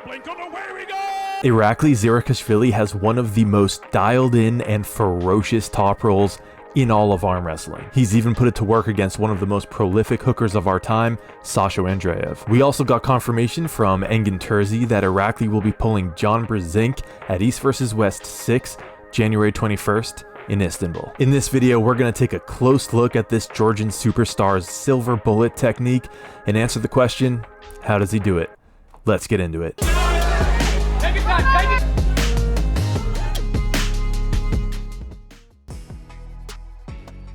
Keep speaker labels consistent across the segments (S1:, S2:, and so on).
S1: blink and away we go!
S2: Irakli Irakli has one of the most dialed in and ferocious top rolls in all of arm wrestling. He's even put it to work against one of the most prolific hookers of our time, Sasha Andreev. We also got confirmation from Engin Terzi that Irakli will be pulling John Brzezinski at East vs West 6, January 21st in Istanbul. In this video, we're going to take a close look at this Georgian superstar's silver bullet technique and answer the question, how does he do it? Let's get into it.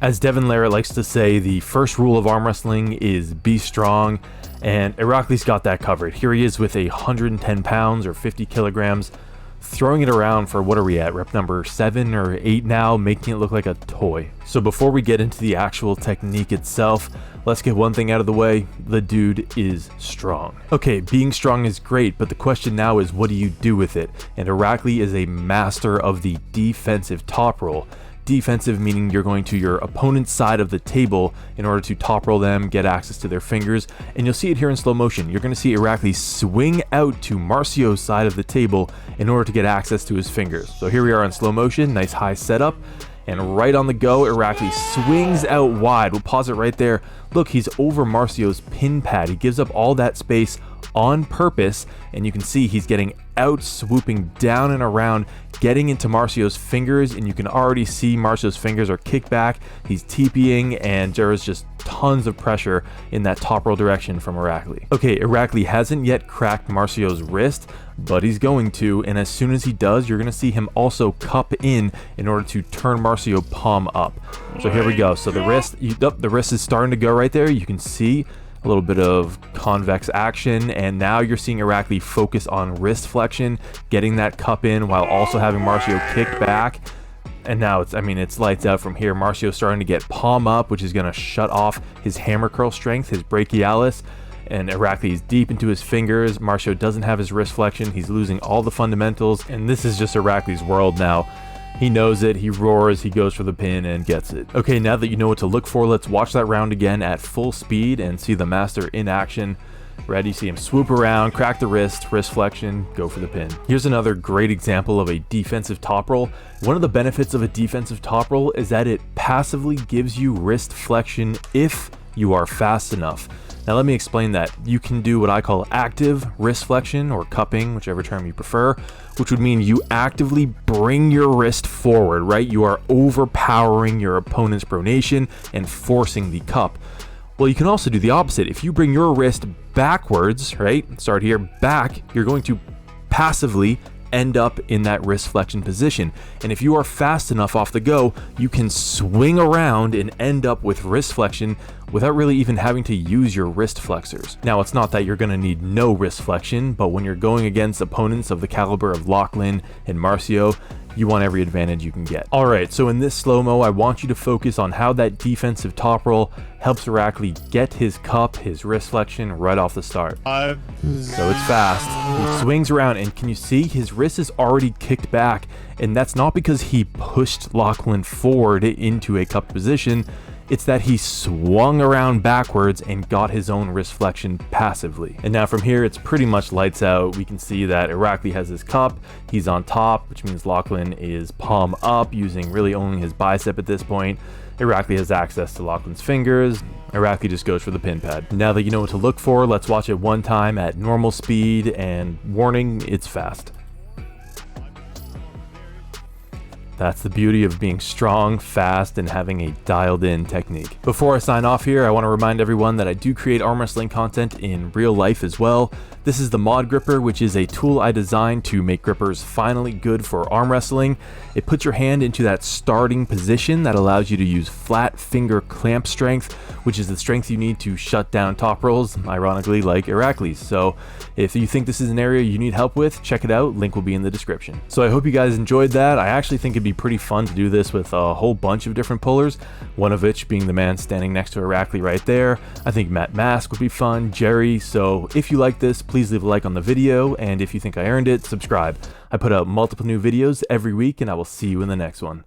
S2: As Devin Lara likes to say, the first rule of arm wrestling is be strong, and Irakli's got that covered. Here he is with 110 pounds or 50 kilograms, throwing it around for, what are we at, rep number 7 or 8 now, making it look like a toy. So before we get into the actual technique itself, let's get one thing out of the way. The dude is strong. Okay, being strong is great, but the question now is, what do you do with it? And Irakli is a master of the defensive top roll. Defensive meaning you're going to your opponent's side of the table in order to top roll them, get access to their fingers, and you'll see it here in slow motion. You're going to see Irakli swing out to Marcio's side of the table in order to get access to his fingers. So here we are in slow motion, nice high setup, and right on the go, Irakli swings out wide. We'll pause it right there. Look, he's over Marcio's pin pad. He gives up all that space on purpose, and you can see he's getting out, swooping down and around, getting into Marcio's fingers, and you can already see Marcio's fingers are kicked back. He's TPing, and there is just tons of pressure in that top roll direction from Irakli. Okay, Irakli hasn't yet cracked Marcio's wrist, but he's going to, and as soon as he does, you're going to see him also cup in order to turn Marcio palm up. So here we go. So the wrist is starting to go right there. You can see a little bit of convex action, and now you're seeing Irakli focus on wrist flexion, getting that cup in while also having Marcio kick back. And now it's lights out from here. Marcio's starting to get palm up, which is going to shut off his hammer curl strength, his brachialis, and Irakli is deep into his fingers. Marcio doesn't have his wrist flexion. He's losing all the fundamentals, and this is just Irakli's world now. He knows it, he roars, he goes for the pin and gets it. Okay, now that you know what to look for, let's watch that round again at full speed and see the master in action. Ready, see him swoop around, crack the wrist flexion, go for the pin. Here's another great example of a defensive top roll. One of the benefits of a defensive top roll is that it passively gives you wrist flexion if you are fast enough. Now let me explain that. You can do what I call active wrist flexion or cupping, whichever term you prefer, which would mean you actively bring your wrist forward, right? You are overpowering your opponent's pronation and forcing the cup. Well, you can also do the opposite. If you bring your wrist backwards, right? Start here, back, you're going to passively end up in that wrist flexion position. And if you are fast enough off the go, you can swing around and end up with wrist flexion without really even having to use your wrist flexors. Now, it's not that you're going to need no wrist flexion, but when you're going against opponents of the caliber of Lachlan and Marcio, you want every advantage you can get. All right, so in this slow-mo, I want you to focus on how that defensive top roll helps Irakli get his cup, his wrist flexion right off the start. So it's fast. He swings around, and can you see his wrist is already kicked back? And that's not because he pushed Lachlan forward into a cupped position. It's that he swung around backwards and got his own wrist flexion passively. And now from here, it's pretty much lights out. We can see that Irakli has his cup, he's on top, which means Lachlan is palm up, using really only his bicep at this point. Irakli has access to Lachlan's fingers. Irakli just goes for the pin pad. Now that you know what to look for, let's watch it one time at normal speed, and warning, it's fast. That's the beauty of being strong, fast, and having a dialed-in technique. Before I sign off here, I want to remind everyone that I do create arm wrestling content in real life as well. This is the Mod Gripper, which is a tool I designed to make grippers finally good for arm wrestling. It puts your hand into that starting position that allows you to use flat finger clamp strength, which is the strength you need to shut down top rolls, ironically like Irakli's. So if you think this is an area you need help with, check it out. Link will be in the description. So I hope you guys enjoyed that. I actually think it'd be pretty fun to do this with a whole bunch of different pullers, one of which being the man standing next to Irakli right there. I think Matt Mask would be fun, Jerry. So if you like this, please leave a like on the video, and if you think I earned it, subscribe. I put out multiple new videos every week, and I will see you in the next one.